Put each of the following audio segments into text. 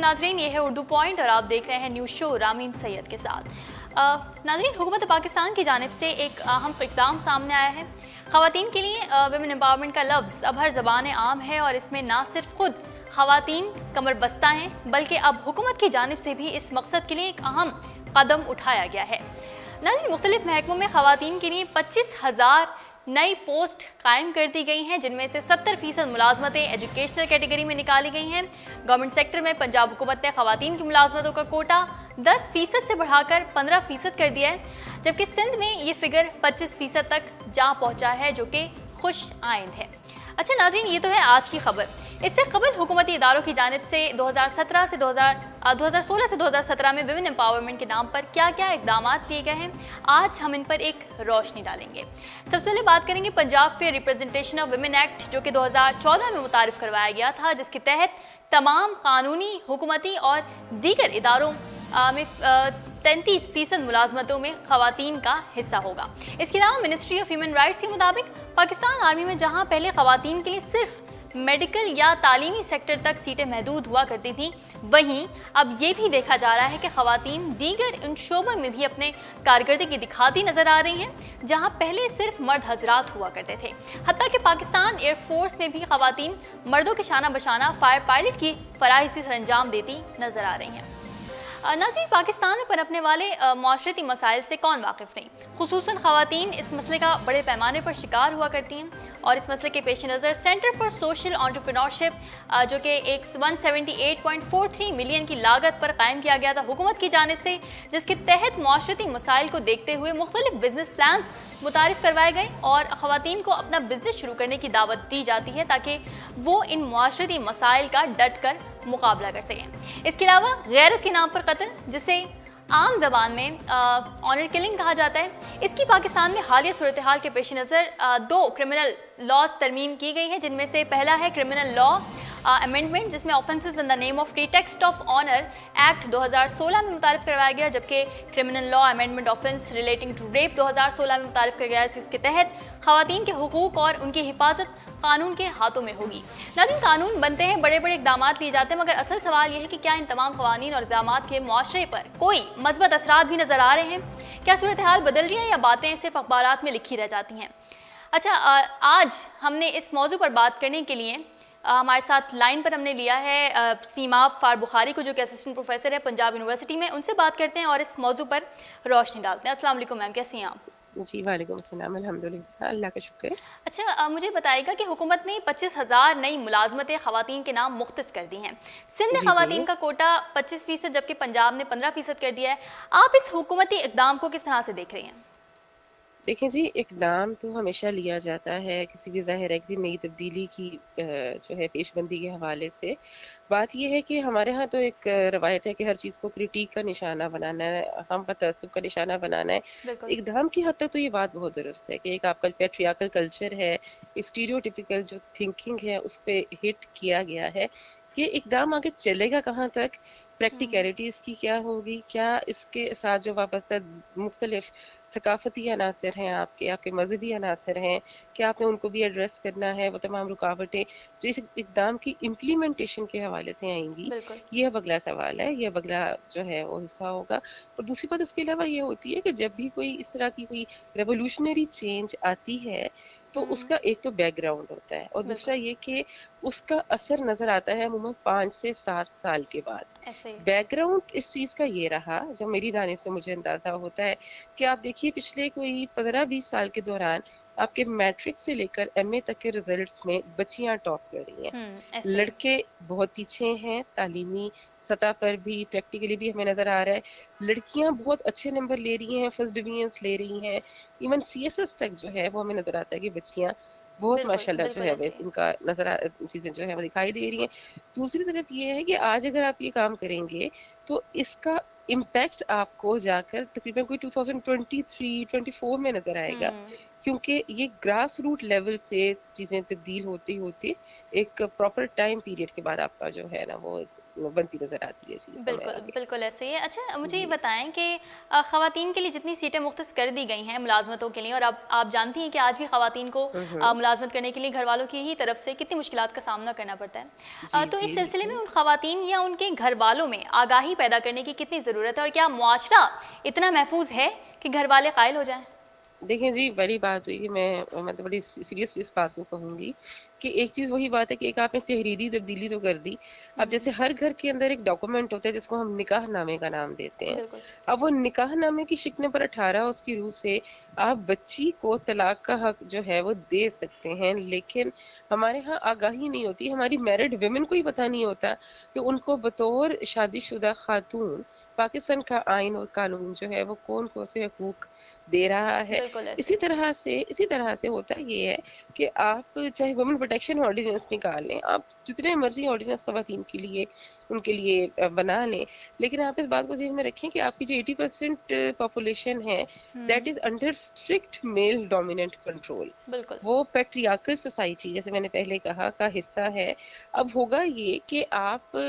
नाजरीन, ये है उर्दू पॉइंट और आप देख रहे हैं न्यूज़ शो रामीन सैयद के साथ। नाजरीन, हुकूमत पाकिस्तान की जानिब से एक अहम इक़दाम सामने आया है। ख़वातीन के लिए विमेन एम्पावरमेंट का लफ्ज़ अब हर ज़बान आम है और इसमें ना सिर्फ खुद ख़वातीन कमर बस्ता हैं, बल्कि अब हुकूमत की जानिब से भी इस मकसद के लिए एक अहम कदम उठाया गया है। नाज़रीन, मुख्तलिफ महकमों में ख़वातीन के लिए 25,000 नई पोस्ट कायम कर दी गई हैं, जिनमें से 70% मुलाजमतें एजुकेशनल कैटेगरी में निकाली गई हैं। गवर्नमेंट सेक्टर में पंजाब हुकूमत ने ख़वातीन की मुलाजमतों का कोटा 10% से बढ़ाकर 15% कर दिया है, जबकि सिंध में ये फिगर 25% तक जा पहुंचा है, जो कि खुश आइंद है। अच्छा नाज़रीन, ये तो है आज की खबर। इससे कबल हुकूमती इदारों की जानिब से 2016 से 2017 में विमेन एम्पावरमेंट के नाम पर क्या क्या इकदाम लिए गए हैं, आज हम इन पर एक रोशनी डालेंगे। सबसे पहले बात करेंगे Punjab fair representation of women act, जो कि 2014 में मुतारिफ करवाया गया था, जिसके तहत तमाम कानूनी, हुकूमती और दीगर इदारों में 33% मुलाजमतों में ख़वातीन का हिस्सा होगा। इसके अलावा मिनिस्ट्री ऑफ ह्यूमन राइट्स के मुताबिक पाकिस्तान आर्मी में जहां पहले ख़वातीन के लिए सिर्फ मेडिकल या तालीमी सेक्टर तक सीटें महदूद हुआ करती थीं, वहीं अब ये भी देखा जा रहा है कि ख़वातीन दीगर इन शोबों में भी अपने कारकर्दगी दिखाती नजर आ रही हैं, जहां पहले सिर्फ मर्द हजरात हुआ करते थे। हत्ता कि पाकिस्तान एयरफोर्स में भी ख़वातीन मर्दों के शाना बशाना फायर पायलट की फराइज़ भी सरअंजाम देती नजर आ रही हैं। नाज़रीन, पाकिस्तान में पनपने वाले माशरती मसाइल से कौन वाकिफ़ नहीं, खुसूसन ख़वातीन इस मसले का बड़े पैमाने पर शिकार हुआ करती हैं, और इस मसले के पेश नज़र सेंटर फॉर सोशल एंटरप्रेन्योरशिप, जो कि एक 178.43 मिलियन की लागत पर कायम किया गया था हुकूमत की जानिब से, जिसके तहत माशरती मसाइल को देखते हुए मुख्तलिफ बिजनेस प्लान्स मुतारिफ करवाए गए और ख़वातीन को अपना बिजनेस शुरू करने की दावत दी जाती है, ताकि वो इन माशरती मसाइल का डट कर मुकाबला कर सकें। इसके अलावा गैरत के नाम पर कत्ल, जिसे आम जबान में ऑनर किलिंग कहा जाता है, इसकी पाकिस्तान में हालिया सूरत हाल के पेश नज़र 2 क्रिमिनल लॉज तरमीम की गई हैं, जिनमें से पहला है क्रिमिनल लॉ अमेंडमेंट, जिसमें offences in the name of pretext of honour act 2016 में मुतारिफ करवाया गया, जबकि criminal law amendment offence relating to rape 2016 में मुतारिफ कर गया है, जिसके तहत ख़वातीन के हुकूक और उनकी हिफाजत कानून के हाथों में होगी। नाज़रीन, कानून बनते हैं, बड़े बड़े इक़दाम लिए जाते हैं, मगर असल सवाल यह है कि क्या इन तमाम क़वानीन और इक़दाम के मुआशरे पर कोई मज़बूत असरात भी नज़र आ रहे हैं? क्या सूरत हाल बदल रही है या बातें सिर्फ अखबारात में लिखी रह जाती हैं? अच्छा, आज हमने इस मौजू पर बात करने के लिए हमारे साथ लाइन पर हमने लिया है सीमा फार बुखारी को, जो कि असिस्टेंट प्रोफेसर है पंजाब यूनिवर्सिटी में। उनसे बात करते हैं और इस मौजू पर रोशनी डालते हैं। अस्सलाम वालेकुम मैम, कैसी हैं आप? जी वालेकुम अस्सलाम, अल्हम्दुलिल्लाह, अल्लाह का शुक्र है। अच्छा, मुझे बताइएगा कि हुकूमत ने 25,000 नई मुलाजमतें ख़वातीन के नाम मुख्तस कर दी हैं। सिंध ने ख़वातीन का कोटा 25%, जबकि पंजाब ने 15% कर दिया है। आप इस हुकूमती इक़दाम को किस तरह से देख रही हैं? देखें जी, इक़दाम तो हमेशा लिया जाता है किसी भी ज़ाहिर है किसी नई तब्दीली की जो है पेशबंदी के हवाले से। बात यह है कि हमारे यहाँ तो एक रवायत है कि हर चीज़ को क्रिटिक का निशाना बनाना है, हम पर तअस्सुब का निशाना बनाना है। इक़दाम की हद तक तो ये बात बहुत दुरुस्त है कि एक आपका पैट्रियार्कल कल्चर है, एक स्टीरियोटिपिकल जो थिंकिंग है उस पे हिट किया गया है। ये इक़दाम आगे चलेगा कहाँ तक, प्रैक्टिकलिटी इसकी क्या होगी, क्या इसके साथ जो वाबस्ता मुख्तलिफ सकाफती अनासर हैं, आपके आपके मजहबी अनासर हैं, क्या आपने उनको भी एड्रेस करना है, वो तमाम रुकावटें जो इस इक़दाम की इम्प्लीमेंटेशन के हवाले से आएंगी, ये अब अगला सवाल है, ये अब अगला जो है वो हिस्सा होगा। और दूसरी बात उसके अलावा ये होती है कि जब भी कोई इस तरह की कोई रेवोल्यूशनरी चेंज आती है तो उसका एक तो बैकग्राउंड होता है और दूसरा ये कि उसका असर नजर आता है अमूमन 5 से 7 साल के बाद। बैकग्राउंड इस चीज का ये रहा, जो मेरी दानिश से मुझे अंदाजा होता है कि आप देखिए पिछले कोई 15-20 साल के दौरान आपके मैट्रिक से लेकर एमए तक के रिजल्ट्स में बच्चियां टॉप कर रही हैं, लड़के बहुत पीछे हैं, तालीमी सतह पर भी प्रैक्टिकली भी हमें नजर आ रहा है। लड़कियां बहुत अच्छे नंबर ले रही हैं, फर्स्ट डिवीजन ले रही हैं, इवन सीएसएस तक जो है वो हमें नजर आता है कि बच्चियां बहुत माशाल्लाह जो है उनका नजर चीजें जो है वो दिखाई दे रही हैं। दूसरी तरफ ये है कि आज अगर आप ये काम करेंगे तो इसका इम्पैक्ट आपको जाकर तकरीबन कोई 2023-24 में नजर आएगा, क्योंकि ये ग्रास रूट लेवल से चीजें तब्दील होती होती एक प्रॉपर टाइम पीरियड के बाद आपका जो है ना वो बनती नजर आती है जी। बिल्कुल बिल्कुल ऐसे ही है। अच्छा मुझे ये बताएं कि ख़वातीन के लिए जितनी सीटें मुख्तस कर दी गई हैं मुलाजमतों के लिए, और अब आप जानती हैं कि आज भी ख़वातीन को मुलाजमत करने के लिए घर वालों की ही तरफ से कितनी मुश्किलात का सामना करना पड़ता है, तो इस सिलसिले में उन ख़वातीन या उनके घर वालों में आगाही पैदा करने की कितनी ज़रूरत है, और क्या मुआशरा इतना महफूज है कि घर वाले कायल हो जाएं? देखें जी, पहली बात हुई कि मैं तो बड़ी सीरियस इस बात को कहूँगी कि एक चीज़ वही बात है कि एक आपने तहरीरी तब्दीली तो कर दी। अब जैसे हर घर के अंदर एक डॉक्यूमेंट होता है जिसको हम निकाह नामे का नाम देते हैं। अब वो निकाह नामे की शिक नंबर 18 उसकी रूह से आप बच्ची को तलाक का हक जो है वो दे सकते हैं, लेकिन हमारे यहाँ आगाही नहीं होती। हमारी मैरिड विमेन को ही पता नहीं होता कि उनको बतौर शादीशुदा खातून पाकिस्तान का आइन और कानून जो है वो कौन कौन से हकूक दे रहा है। इसी तरह से होता ये है कि आप चाहे वुमेन प्रोटेक्शन ऑर्डिनेंस निकाल लें, आप जितने मर्जी ऑर्डिनेंस ख़वातीन के लिए उनके लिए बना लें, लेकिन आप इस बात को ज़हन में रखें कि आपकी जो 80% पॉपुलेशन है that is under strict male dominant control, वो पैट्रियार्कल सोसाइटी जैसे मैंने पहले कहा का हिस्सा है। अब होगा ये कि आप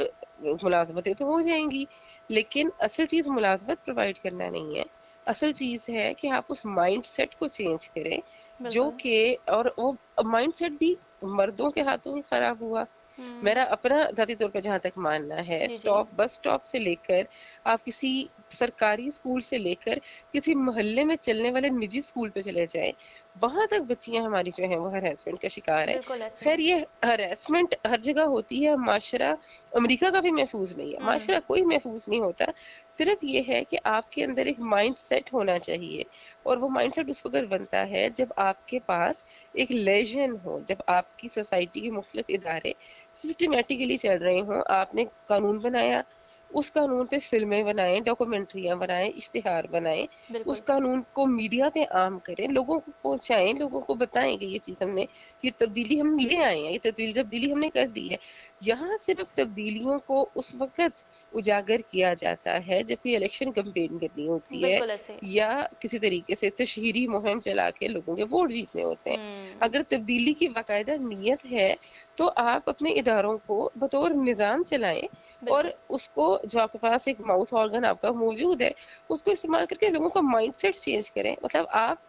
मुलाजमतें तो हो जाएंगी, लेकिन असल चीज़ मुलाजमत प्रोवाइड करना नहीं है। असल चीज़ है कि आप उस माइंड सेट को चेंज करें जो कि, और वो माइंड सेट भी मर्दों के हाथों में खराब हुआ। मेरा अपना ज़ाती तौर पर जहाँ तक मानना है, बस स्टॉप से लेकर आप किसी सरकारी स्कूल से लेकर किसी मोहल्ले में चलने वाले निजी स्कूल पे चले जाएं, वहां तक बच्चियां हमारी जो है वो हरासमेंट का शिकार है। खैर ये हरासमेंट हर जगह होती है, माशरा अमेरिका का भी महफूज नहीं है, माशरा कोई महफूज नहीं होता। सिर्फ ये है कि आपके अंदर एक माइंड सेट होना चाहिए, और वो माइंड सेट उस वक्त बनता है जब आपके पास एक लेजन हो, जब आपकी सोसाइटी के मुख्तलिफ इदारे सिस्टमेटिकली चल रहे हों। आपने कानून बनाया, उस कानून पे फिल्में बनाएं, डॉक्यूमेंट्रियां बनाएं, इश्तिहार बनाएं, उस कानून को मीडिया पे आम करें, लोगों को पहुंचाएं, लोगों को बताएं कि ये चीज़ हमने, ये तब्दीली हम ले आए हैं, ये तब्दीली हमने कर दी है। यहाँ सिर्फ तब्दीलियों को उस वक्त उजागर किया जाता है जब कोई इलेक्शन कैंपेन करनी होती है या किसी तरीके से तशहीरी मुहिम चला के लोगों के वोट जीतने होते हैं। अगर तब्दीली की बाकायदा नीयत है तो आप अपने इदारों को बतौर निज़ाम चलाएं, और उसको जो आपके पास एक माउथ ऑर्गन आपका मौजूद है उसको इस्तेमाल करके लोगों का माइंडसेट चेंज करें। मतलब आप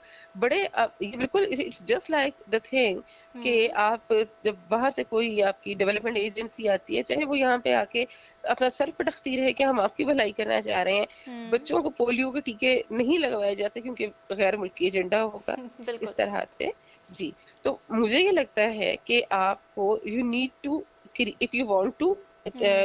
ये बिल्कुल it's just like the thing कि आप जब बाहर से कोई आपकी डेवलपमेंट एजेंसी आती है, चाहे वो यहाँ पे आके अपना सर फटकती रहे कि हम आपकी भलाई करना चाह रहे हैं, बच्चों को पोलियो के टीके नहीं लगवाए जाते क्योंकि गैर मुल्की एजेंडा होगा, इस तरह से जी। तो मुझे ये लगता है कि आपको you need to, if you want to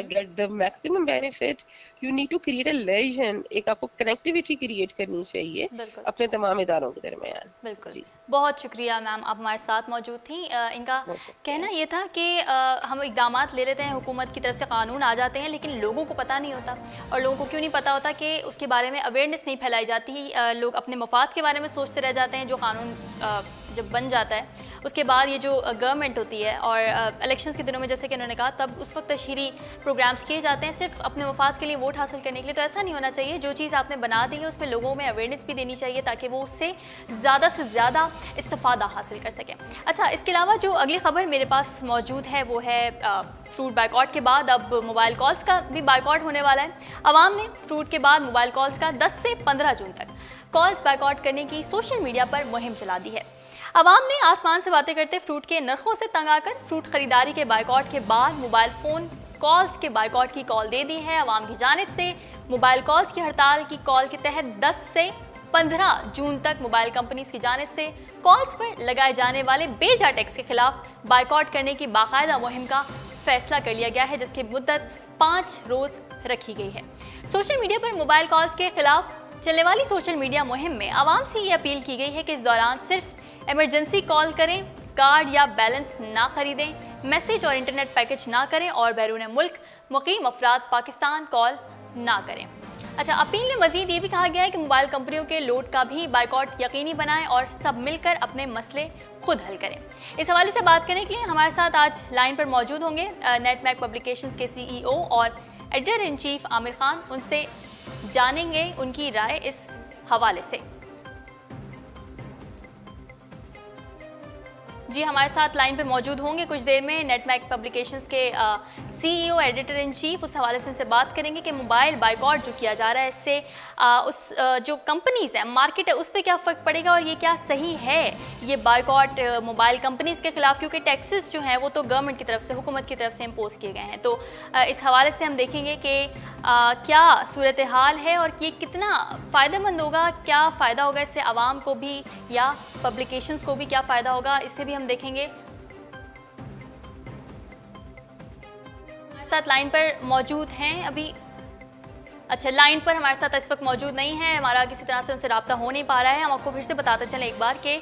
get the maximum benefit, you need to create a liaison, एक आपको कनेक्टिविटी क्रिएट करनी चाहिए अपने तमाम इदारों के दरमियान। बिल्कुल, बहुत शुक्रिया मैम, आप हमारे साथ मौजूद थी। इनका कहना ये था कि हम इक़दामात ले लेते हैं, हुकूमत की तरफ से कानून आ जाते हैं, लेकिन लोगों को पता नहीं होता, और लोगों को क्यों नहीं पता होता कि उसके बारे में अवेयरनेस नहीं फैलाई जाती। लोग अपने मफाद के बारे में सोचते रह जाते हैं। जो कानून जब बन जाता है उसके बाद ये जो गवर्नमेंट होती है, और इलेक्शंस के दिनों में जैसे कि उन्होंने कहा, तब उस वक्त तशहीरी प्रोग्राम्स किए जाते हैं सिर्फ अपने मफाद के लिए, वोट हासिल करने के लिए। तो ऐसा नहीं होना चाहिए। जो चीज़ आपने बना दी है उसमें लोगों में अवेयरनेस भी देनी चाहिए ताकि वो उससे ज़्यादा से ज़्यादा इस्तिफ़ादा हासिल कर सकें। अच्छा, इसके अलावा जो अगली खबर मेरे पास मौजूद है वो है फ्रूट बाइकॉट के बाद अब मोबाइल कॉल्स का भी बाइकॉट होने वाला है। अवाम ने फ्रूट के बाद मोबाइल कॉल्स का 10 से 15 जून तक कॉल्स बाइकॉट करने की सोशल मीडिया पर मुहिम चला दी है। अवाम ने आसमान से बातें करते फ्रूट के नरखों से तंग आकर फ्रूट खरीदारी के बाइकॉट के बाद मोबाइल फ़ोन कॉल्स के बाइकॉट की कॉल दे दी है। अवाम की जानिब से मोबाइल कॉल्स की हड़ताल की कॉल के तहत 10 से 15 जून तक मोबाइल कंपनीज की जानिब से कॉल्स पर लगाए जाने वाले बेजा टैक्स के खिलाफ बाइकॉट करने की बाकायदा मुहिम का फैसला कर लिया गया है, जिसकी मुद्दत 5 रोज़ रखी गई है। सोशल मीडिया पर मोबाइल कॉल्स के खिलाफ चलने वाली सोशल मीडिया मुहिम में आवाम से ये अपील की गई है कि इस दौरान सिर्फ इमरजेंसी कॉल करें, कार्ड या बैलेंस ना खरीदें, मैसेज और इंटरनेट पैकेज ना करें, और बैरून मुल्क मुकीम अफराद पाकिस्तान कॉल ना करें। अच्छा, अपील में मजीद ये भी कहा गया है कि मोबाइल कंपनियों के लोड का भी बाइकॉट यकीनी बनाएं और सब मिलकर अपने मसले खुद हल करें। इस हवाले से बात करने के लिए हमारे साथ आज लाइन पर मौजूद होंगे नेटमैक पब्लिकेशंस के CEO और editor in chief Aamir Khan. उनसे जानेंगे उनकी राय इस हवाले से। जी हमारे साथ लाइन पे मौजूद होंगे कुछ देर में नेटमैक पब्लिकेशंस के CEO एडिटर इन चीफ। उस हवाले से इनसे बात करेंगे कि मोबाइल बाइकआउट जो किया जा रहा है इससे जो कंपनीज है, मार्केट है, उस पर क्या फ़र्क पड़ेगा और ये क्या सही है ये बाइकआउट मोबाइल कंपनीज के खिलाफ, क्योंकि टैक्सेस जो हैं वो तो गवर्नमेंट की तरफ से, हुकूमत की तरफ से इम्पोज किए गए हैं। तो इस हवाले से हम देखेंगे कि क्या सूरत हाल है और ये कितना फ़ायदेमंद होगा, क्या फ़ायदा होगा इससे आवाम को भी या पब्लिकेशंस को भी क्या फ़ायदा होगा, इससे भी हम देखेंगे। हमारे साथ लाइन पर मौजूद हैं अभी, अच्छा लाइन पर हमारे साथ इस वक्त मौजूद नहीं है, हमारा किसी तरह से उनसे रब्ता हो नहीं पा रहा है। हम आपको फिर से बताते चलें एक बार कि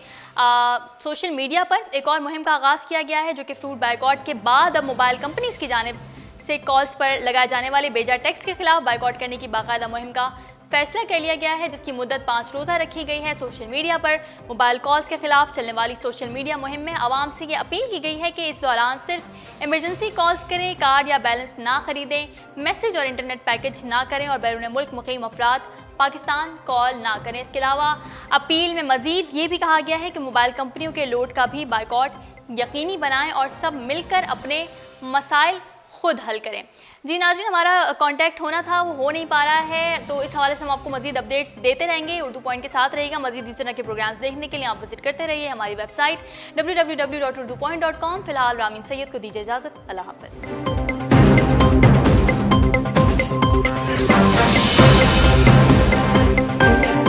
सोशल मीडिया पर एक और मुहिम का आगाज़ किया गया है जो कि फ्रूट बाइकआउट के बाद अब मोबाइल कंपनीज़ की जानिब से कॉल्स पर लगाए जाने वाले बेजा टैक्स के खिलाफ बाइकआउट करने की बाकायदा मुहिम का फैसला कर लिया गया है, जिसकी मुद्दत 5 रोज़ा रखी गई है। सोशल मीडिया पर मोबाइल कॉल्स के खिलाफ चलने वाली सोशल मीडिया मुहिम में आवाम से ये अपील की गई है कि इस दौरान सिर्फ इमरजेंसी कॉल्स करें, कार्ड या बैलेंस ना खरीदें, मैसेज और इंटरनेट पैकेज ना करें और बैरून मुल्क मुक़ीम अफराद पाकिस्तान कॉल ना करें। इसके अलावा अपील में मज़ीद ये भी कहा गया है कि मोबाइल कंपनियों के लोड का भी बाइकआउट यकीनी बनाएं और सब मिलकर अपने मसाइल खुद हल करें। जी नाज़रीन, हमारा कांटेक्ट होना था वो हो नहीं पा रहा है, तो इस हवाले से हम आपको मज़ीद अपडेट्स देते रहेंगे। उर्दू पॉइंट के साथ रहिएगा। मज़ीद इस तरह के प्रोग्राम्स देखने के लिए आप विजिट करते रहिए हमारी वेबसाइट www.urdupoint.com। फ़िलहाल रामीन सैयद को दीजिए इजाज़त। अल्लाह हाफ़िज़।